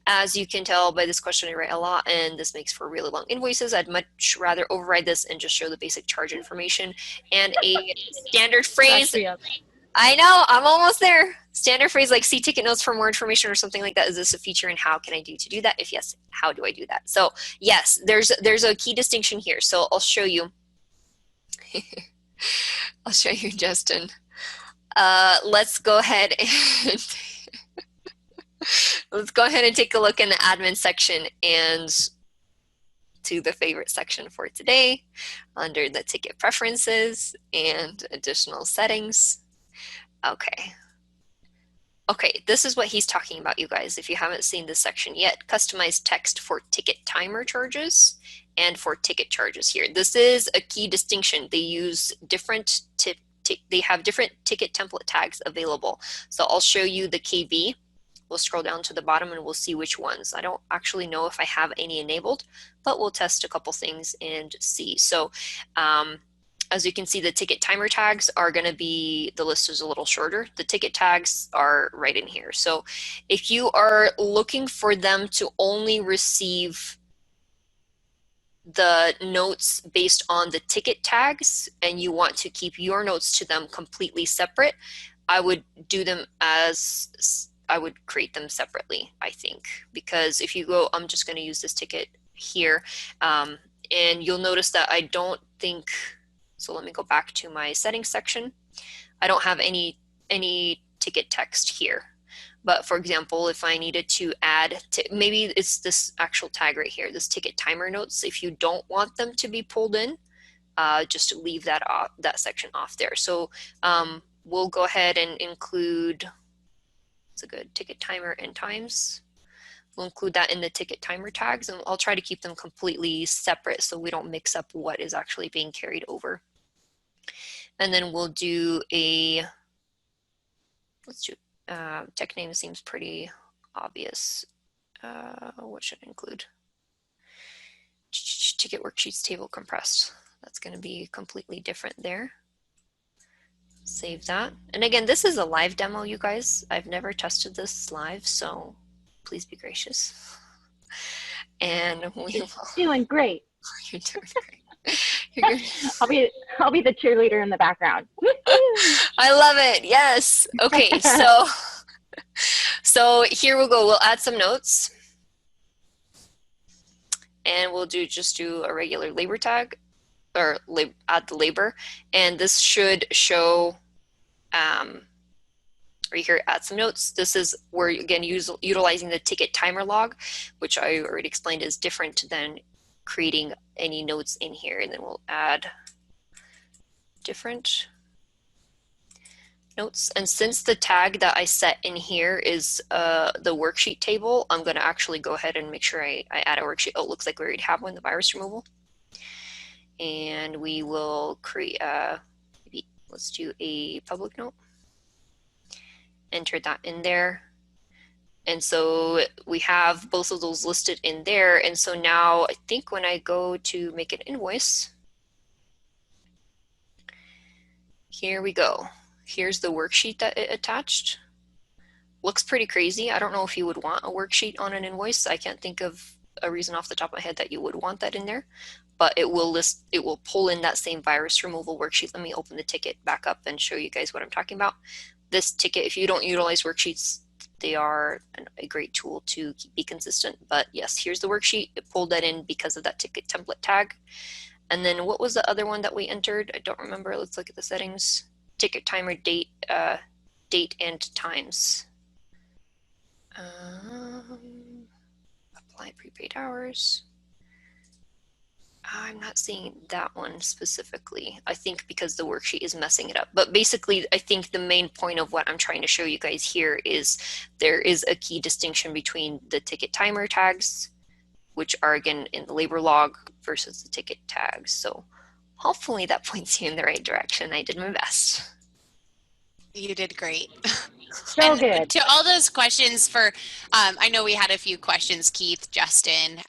As you can tell by this question, I write a lot, and this makes for really long invoices. I'd much rather override this and just show the basic charge information and a standard phrase. I know, I'm almost there. Standard phrase like see ticket notes for more information or something like that. Is this a feature, and how can I do to do that? If yes, how do I do that? So yes, there's a key distinction here. So I'll show you. I'll show you, Justin. Let's go ahead and take a look in the admin section and to the favorite section for today under the ticket preferences and additional settings. Okay, this is what he's talking about, you guys. If you haven't seen this section yet, customize text for ticket timer charges and for ticket charges here. This is a key distinction. They use different they have different ticket template tags available. So I'll show you the KB. We'll scroll down to the bottom and we'll see which ones. I don't actually know if I have any enabled, but we'll test a couple things and see. So as you can see, the ticket timer tags are going to be, the list is a little shorter. The ticket tags are right in here. So if you are looking for them to only receive the notes based on the ticket tags and you want to keep your notes to them completely separate, I would do them as create them separately, I think, because if you go, I'm just going to use this ticket here, and you'll notice that I don't think, so let me go back to my settings section. I don't have any ticket text here. But for example, if I needed to add, maybe it's this actual tag right here, this ticket timer notes. If you don't want them to be pulled in, just leave that off, that section off there. So we'll go ahead and include, it's a good ticket timer and times. We'll include that in the ticket timer tags, and I'll try to keep them completely separate so we don't mix up what is actually being carried over. And then we'll do a, let's do, tech name seems pretty obvious. What should I include? Ticket worksheets table compressed. That's going to be completely different there. Save that. And again, this is a live demo, you guys. I've never tested this live, so please be gracious. And we will. Doing great. You're doing great. You're good. I'll be the cheerleader in the background. I love it. Yes. Okay. So here we'll go. We'll add some notes, and we'll just do a regular labor tag, or add the labor, and this should show right here, add some notes. This is where, again, utilizing the ticket timer log, which I already explained is different than creating any notes in here. And then we'll add different notes. And since the tag that I set in here is the worksheet table, I'm going to actually go ahead and make sure I add a worksheet. Oh, it looks like we already have one, the virus removal. And we will create, maybe let's do a public note. Enter that in there. And so we have both of those listed in there. And so now I think when I go to make an invoice, here we go. Here's the worksheet that it attached. Looks pretty crazy. I don't know if you would want a worksheet on an invoice. I can't think of a reason off the top of my head that you would want that in there, but it will pull in that same virus removal worksheet. Let me open the ticket back up and show you guys what I'm talking about. This ticket, if you don't utilize worksheets, they are a great tool to be consistent. But yes, here's the worksheet. It pulled that in because of that ticket template tag. And then what was the other one that we entered? I don't remember. Let's look at the settings. Ticket timer date, date and times. Apply prepaid hours. I'm not seeing that one specifically, I think because the worksheet is messing it up. But basically, I think the main point of what I'm trying to show you guys here is there is a key distinction between the ticket timer tags, which are again in the labor log, versus the ticket tags. So hopefully that points you in the right direction. I did my best. You did great. So good. To all those questions for, I know we had a few questions, Keith, Justin,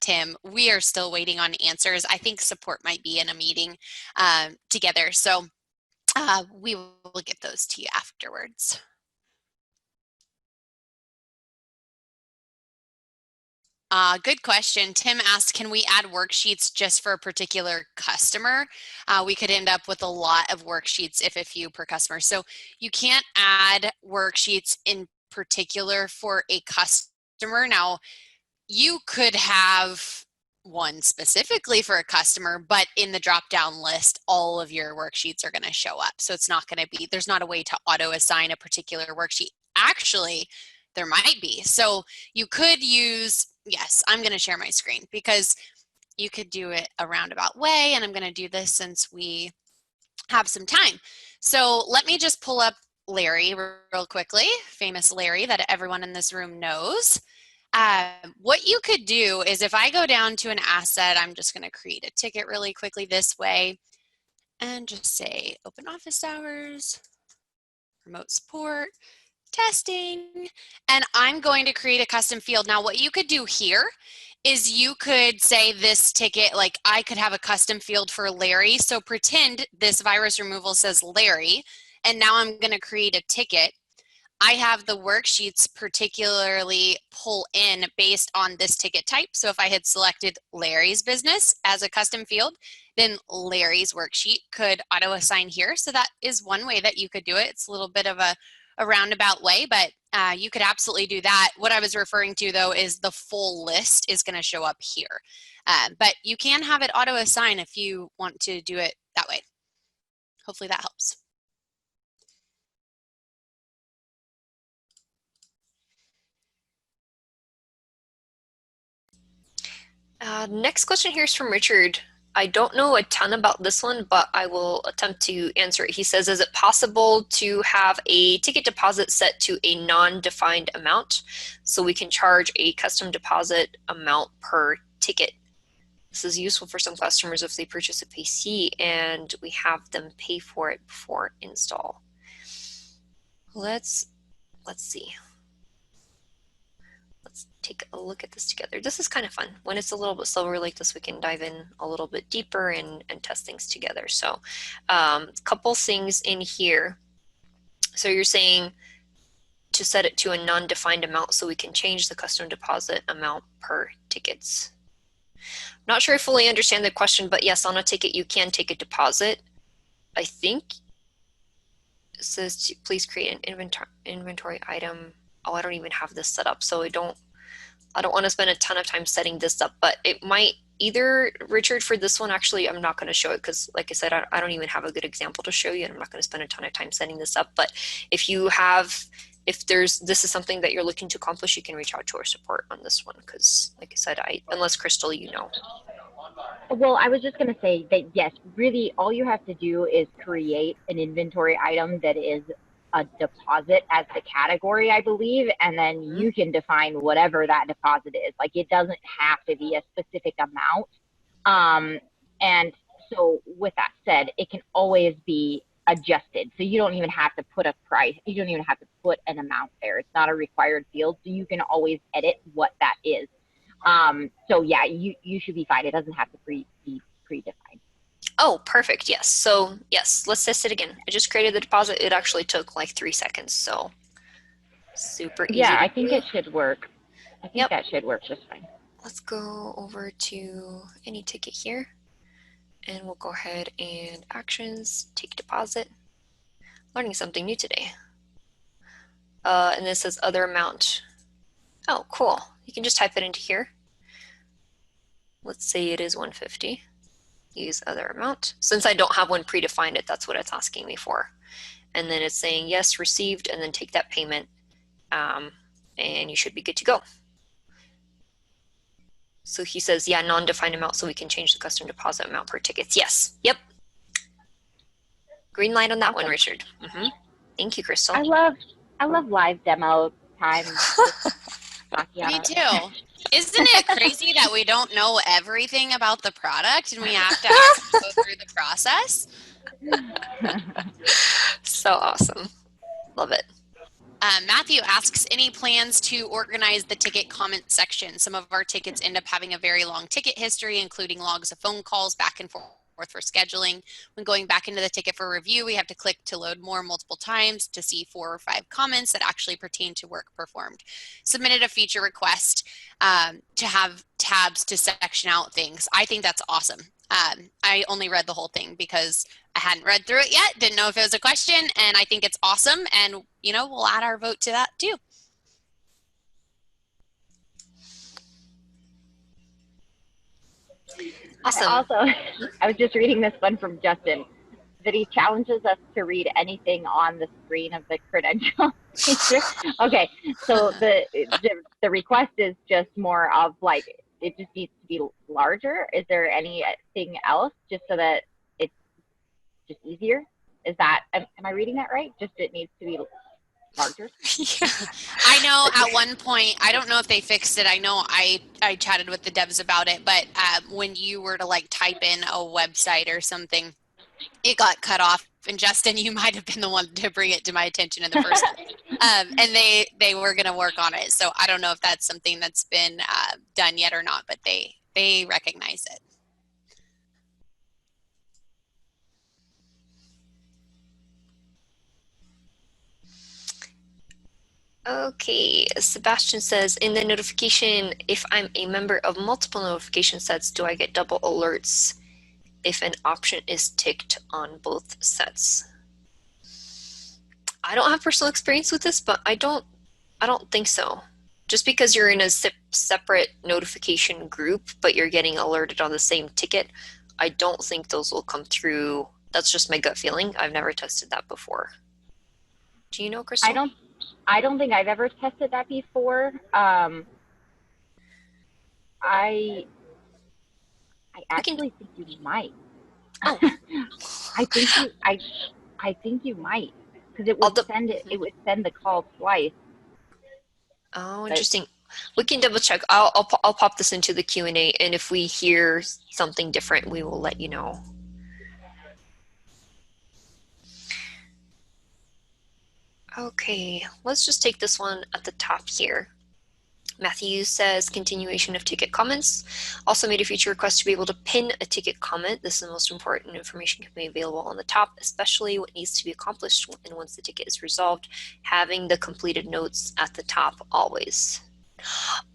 Tim. We are still waiting on answers. I think support might be in a meeting together. So we will get those to you afterwards. Good question. Tim asked, can we add worksheets just for a particular customer? We could end up with a lot of worksheets if a few per customer. So you can't add worksheets in particular for a customer. Now, you could have one specifically for a customer, but in the drop-down list, all of your worksheets are going to show up. So it's not going to be, there's not a way to auto-assign a particular worksheet. Actually, there might be. So you could use, yes, I'm going to share my screen because you could do it a roundabout way, and I'm going to do this since we have some time. So let me just pull up Larry real quickly, famous Larry that everyone in this room knows. What you could do is if I go down to an asset, I'm just going to create a ticket really quickly this way and just say open office hours, remote support, testing, and I'm going to create a custom field. Now what you could do here is you could say this ticket, like I could have a custom field for Larry. So pretend this virus removal says Larry, and now I'm going to create a ticket. I have the worksheets particularly pull in based on this ticket type. So if I had selected Larry's business as a custom field, then Larry's worksheet could auto assign here. So that is one way that you could do it. It's a little bit of a a roundabout way, but you could absolutely do that. What I was referring to, though, is the full list is going to show up here. But you can have it auto-assign if you want to do it that way. Hopefully that helps. Next question here is from Richard. I don't know a ton about this one, but I will attempt to answer it. He says, is it possible to have a ticket deposit set to a non-defined amount so we can charge a custom deposit amount per ticket? This is useful for some customers if they purchase a PC and we have them pay for it before install. Let's see. Let's take a look at this together. This is kind of fun. When it's a little bit slower like this, we can dive in a little bit deeper and test things together. So a couple things in here. So you're saying to set it to a non-defined amount so we can change the custom deposit amount per tickets. Not sure I fully understand the question, but yes, on a ticket you can take a deposit. I think it says please create an inventory item. Oh, I don't even have this set up, so I don't want to spend a ton of time setting this up, but it might either, Richard, for this one, actually, I'm not going to show it because, like I said, I don't even have a good example to show you, and I'm not going to spend a ton of time setting this up. But if this is something that you're looking to accomplish, you can reach out to our support on this one because, like I said, unless Crystal, you know. Well, I was just going to say that, yes, really all you have to do is create an inventory item that is a deposit as the category, I believe, and then you can define whatever that deposit is. Like, it doesn't have to be a specific amount. And so with that said, it can always be adjusted. So you don't even have to put a price. You don't even have to put an amount there. It's not a required field. So you can always edit what that is. So yeah, you should be fine. It doesn't have to be predefined. Oh, perfect. Yes. So yes, let's test it again. I just created the deposit. It actually took like 3 seconds. So super easy. Yeah, I think it should work. I think that should work just fine. Let's go over to any ticket here and we'll go ahead and actions, take deposit. Learning something new today. And this says other amount. Oh, cool. You can just type it into here. Let's say it is 150. Use other amount. Since I don't have one predefined, that's what it's asking me for. And then it's saying yes, received, and then take that payment, and you should be good to go. So he says, yeah, non-defined amount, so we can change the custom deposit amount per tickets. Yes. Yep. Green light on that one, Richard. Thank you, Crystal. I love live demo time. Me too. Isn't it crazy that we don't know everything about the product and we have to actually go through the process? So awesome. Love it. Matthew asks, any plans to organize the ticket comment section? Some of our tickets end up having a very long ticket history, including logs of phone calls back and forth for scheduling. When going back into the ticket for review, we have to click to load more multiple times to see 4 or 5 comments that actually pertain to work performed. Submitted a feature request to have tabs to section out things. I think that's awesome. I only read the whole thing because I hadn't read through it yet, didn't know if it was a question, and I think it's awesome, and you know, we'll add our vote to that too. Awesome. Also, I was just reading this one from Justin, that he challenges us to read anything on the screen of the credential. Okay, so the request is just more of like, it just needs to be larger. Is there anything else just so that it's just easier? Is that, am I reading that right? Just it needs to be larger? Yeah. I know at one point, I don't know if they fixed it. I know I chatted with the devs about it, but when you were to like type in a website or something, it got cut off. And Justin, you might have been the one to bring it to my attention in the first place. And they were going to work on it. So I don't know if that's something that's been done yet or not, but they recognize it. Okay, Sebastian says, in the notification, if I'm a member of multiple notification sets, do I get double alerts if an option is ticked on both sets? I don't have personal experience with this, but I don't think so. Just because you're in a separate notification group, but you're getting alerted on the same ticket, I don't think those will come through. That's just my gut feeling. I've never tested that before. Do you know, Crystal? I don't think I've ever tested that before. I actually think you might. Oh. I think you might, because it would send the call twice. Oh, interesting. We can double check. I'll pop this into the Q&A, and if we hear something different, we will let you know. Okay, let's just take this one at the top here. Matthew says, continuation of ticket comments. Also made a feature request to be able to pin a ticket comment. This is the most important information can be available on the top, especially what needs to be accomplished and once the ticket is resolved, having the completed notes at the top always.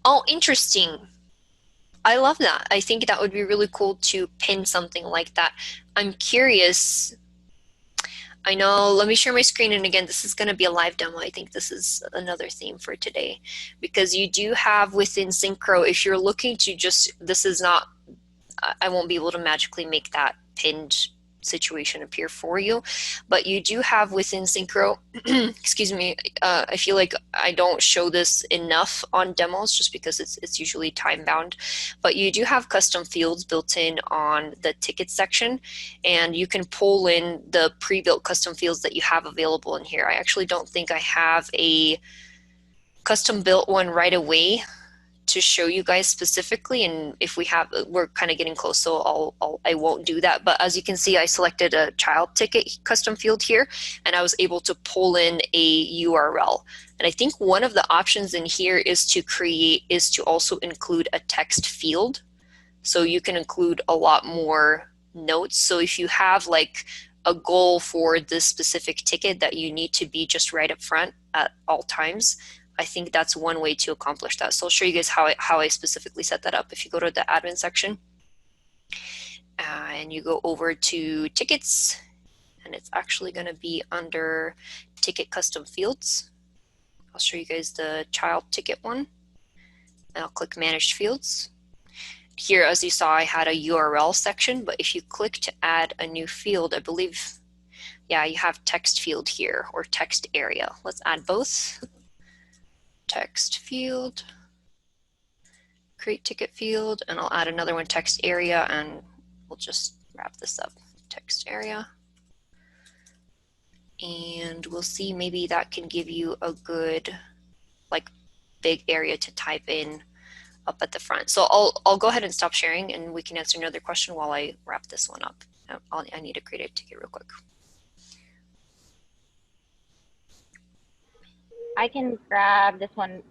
Oh, interesting. I love that. I think that would be really cool to pin something like that. I'm curious. I know, let me share my screen, and again, this is going to be a live demo. I think this is another theme for today, because you do have within Syncro, if you're looking to just, this is not, I won't be able to magically make that pinned situation appear for you, but you do have within Syncro, excuse me, I feel like I don't show this enough on demos just because it's usually time bound, but you do have custom fields built in on the ticket section, and you can pull in the pre-built custom fields that you have available in here. I actually don't think I have a custom built one right away to show you guys specifically, and if we have, we're kind of getting close, so I won't do that. But as you can see, I selected a child ticket custom field here, and I was able to pull in a URL. And I think one of the options in here is to also include a text field, so you can include a lot more notes. So if you have like a goal for this specific ticket that you need to be just right up front at all times, I think that's one way to accomplish that. So I'll show you guys how I specifically set that up. If you go to the admin section and you go over to tickets, and it's actually going to be under ticket custom fields. I'll show you guys the child ticket one, and I'll click manage fields. Here, as you saw, I had a URL section, but if you click to add a new field, I believe, yeah, you have text field here, or text area. Let's add both. Text field, create ticket field, and I'll add another one, text area, and we'll just wrap this up, text area. And we'll see, maybe that can give you a good, like, big area to type in up at the front. So I'll go ahead and stop sharing, and we can answer another question while I wrap this one up. I need to create a ticket real quick. I can grab this one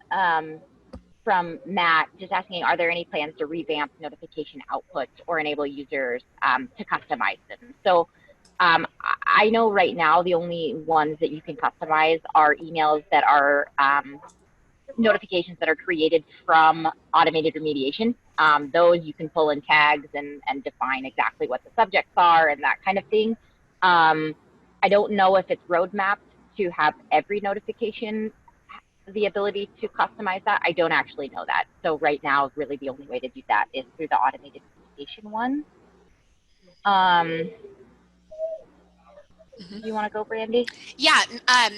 from Matt, just asking, are there any plans to revamp notification outputs or enable users to customize them? So I know right now the only ones that you can customize are emails that are notifications that are created from automated remediation. Those you can pull in tags and define exactly what the subjects are and that kind of thing. I don't know if it's roadmapped to have every notification the ability to customize that. I don't actually know that. So right now, really the only way to do that is through the automated remediation one. You want to go, Brandy? Yeah,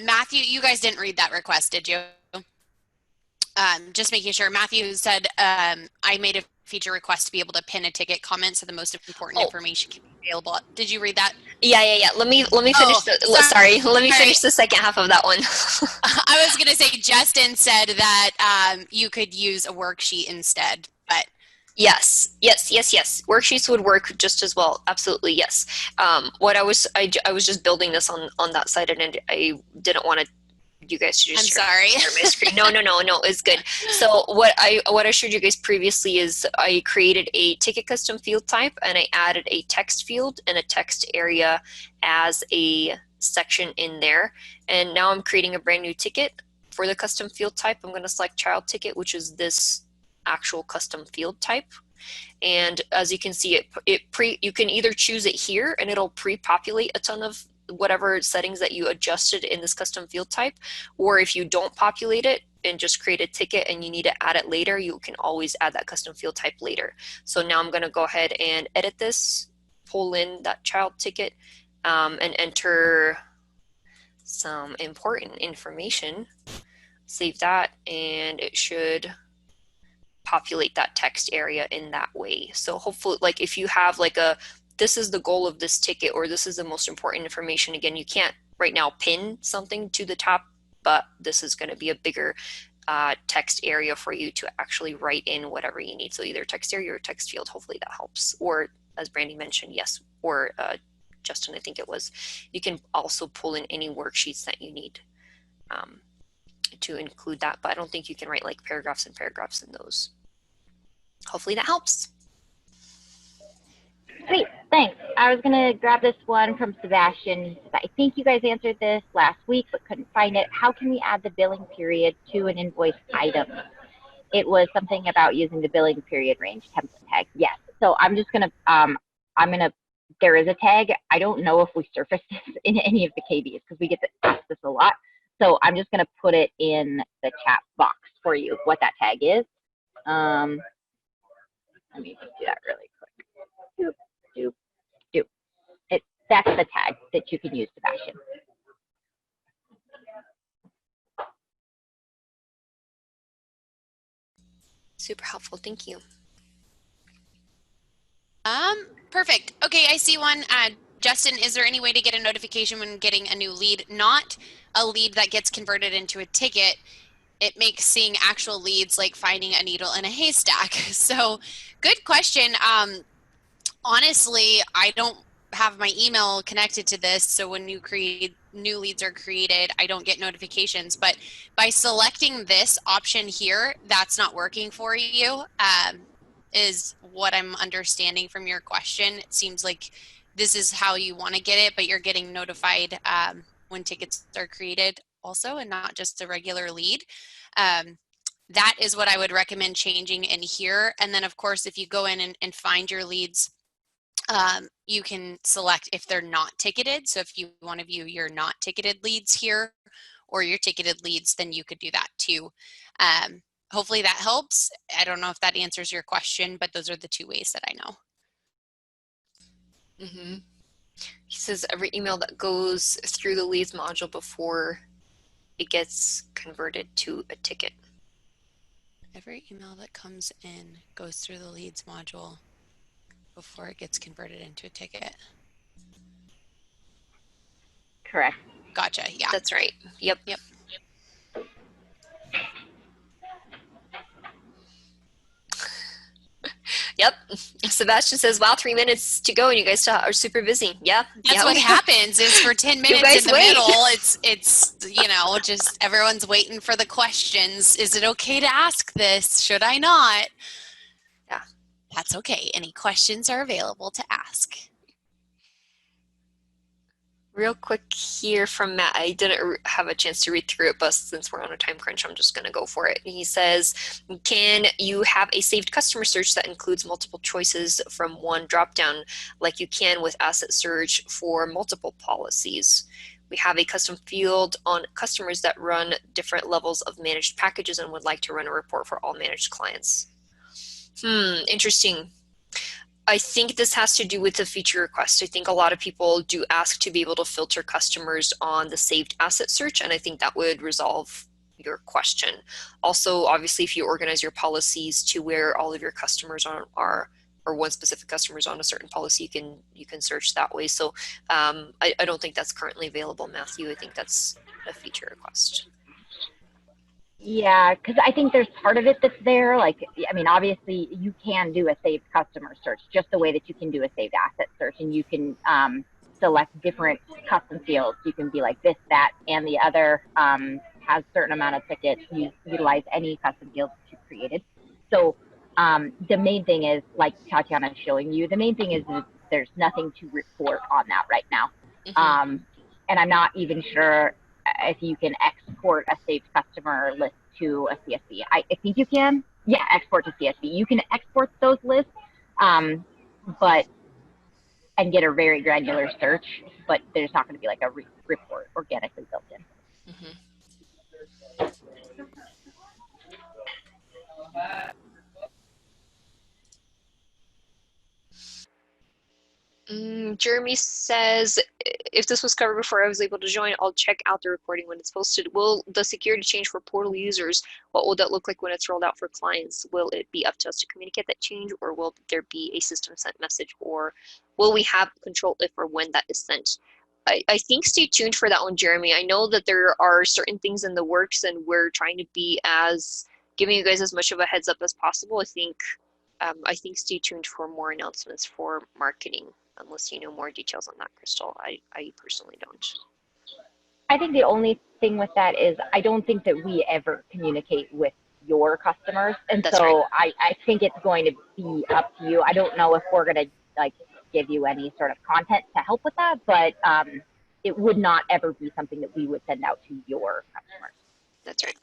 Matthew, you guys didn't read that request, did you? Just making sure. Matthew said, I made a feature request to be able to pin a ticket comment so the most important information can be available. Did you read that? Yeah. Let me finish finish the second half of that one. I was going to say, Justin said that you could use a worksheet instead, but Yes. Worksheets would work just as well. Absolutely, yes. What I was just building this on that side, and I didn't want to you guys to just share my screen. No, it's good. So what I showed you guys previously is I created a ticket custom field type, and I added a text field and a text area as a section in there. And now I'm creating a brand new ticket for the custom field type. I'm going to select child ticket, which is this actual custom field type. And as you can see, you can either choose it here and it'll pre-populate a ton of whatever settings that you adjusted in this custom field type, or if you don't populate it and just create a ticket and you need to add it later, you can always add that custom field type later. So now I'm going to go ahead and edit this, pull in that child ticket, and enter some important information. Save that, and it should populate that text area in that way. So hopefully, like if you have like this is the goal of this ticket, or this is the most important information, again, you can't right now pin something to the top, but this is going to be a bigger text area for you to actually write in whatever you need. So either text area or text field, hopefully that helps. Or as Brandy mentioned, yes, or Justin, I think it was, you can also pull in any worksheets that you need to include that, but I don't think you can write like paragraphs and paragraphs in those. Hopefully that helps. Sweet, thanks. I was gonna grab this one from Sebastian. I think you guys answered this last week, but couldn't find it. How can we add the billing period to an invoice item? It was something about using the billing period range template tag. Yes, so I'm just gonna, there is a tag. I don't know if we surfaced this in any of the KBs because we get to ask this a lot. So I'm just gonna put it in the chat box for you, what that tag is. Let me just do that really quick. Doop, doop, doop. That's the tag that you can use, Sebastian. Super helpful, thank you. Perfect. Okay, I see one. Justin, is there any way to get a notification when getting a new lead? Not a lead that gets converted into a ticket. It makes seeing actual leads like finding a needle in a haystack. So good question. Honestly, I don't have my email connected to this, so when new leads are created, I don't get notifications. But by selecting this option here, that's not working for you, is what I'm understanding from your question. It seems like this is how you want to get it, but you're getting notified when tickets are created also, and not just a regular lead. That is what I would recommend changing in here. And then of course, if you go in and find your leads, you can select if they're not ticketed. So if you want to view your not ticketed leads here or your ticketed leads, then you could do that too. Hopefully that helps. I don't know if that answers your question, but those are the two ways that I know. Mm-hmm. He says every email that goes through the leads module before it gets converted to a ticket. Every email that comes in goes through the leads module before it gets converted into a ticket. Correct. Gotcha. Yeah. That's right. Yep. Yep. Yep. Sebastian says, wow, 3 minutes to go and you guys still are super busy. Yeah. That's what happens is for 10 minutes in the middle, it's, you know, just everyone's waiting for the questions. Is it okay to ask this? Should I not? Yeah. That's okay. Any questions are available to ask. Real quick here from Matt, I didn't have a chance to read through it, but since we're on a time crunch, I'm just going to go for it. He says, can you have a saved customer search that includes multiple choices from one dropdown like you can with asset search for multiple policies? We have a custom field on customers that run different levels of managed packages and would like to run a report for all managed clients. Interesting. I think this has to do with the feature request. I think a lot of people do ask to be able to filter customers on the saved asset search, and I think that would resolve your question. Also, obviously, if you organize your policies to where all of your customers are or one specific customer is on a certain policy, you can search that way. So I don't think that's currently available, Matthew. I think that's a feature request. Yeah, because I think there's part of it that's there. Like, I mean, obviously you can do a saved customer search just the way that you can do a saved asset search, and you can select different custom fields. You can be like this, that, and the other has a certain amount of tickets. You utilize any custom fields that you created. So the main thing is, like Tatiana is showing you, the main thing is that there's nothing to report on that right now. Mm-hmm. And I'm not even sure if you can export a saved customer list to a CSV. I think you can. Yeah, export to CSV. You can export those lists, but and get a very granular search, but there's not going to be like a report organically built in. Jeremy says, if this was covered before I was able to join, I'll check out the recording when it's posted. Will the security change for portal users? What will that look like when it's rolled out for clients? Will it be up to us to communicate that change, or will there be a system sent message, or will we have control if or when that is sent? I think stay tuned for that one, Jeremy. I know that there are certain things in the works, and we're trying to be as giving you guys as much of a heads up as possible. I think stay tuned for more announcements for marketing, unless you know more details on that, Crystal. I personally don't. I think the only thing with that is I don't think that we ever communicate with your customers. And That's so right. I think it's going to be up to you. I don't know if we're going to like give you any sort of content to help with that, but it would not ever be something that we would send out to your customers. That's right.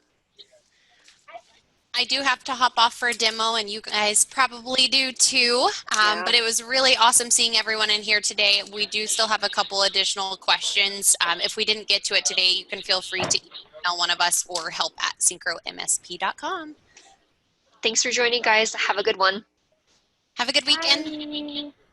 I do have to hop off for a demo, and you guys probably do too. Yeah. But it was really awesome seeing everyone in here today. We do still have a couple additional questions. If we didn't get to it today, you can feel free to email one of us or help@syncromsp.com. Thanks for joining, guys. Have a good one. Have a good weekend. Bye.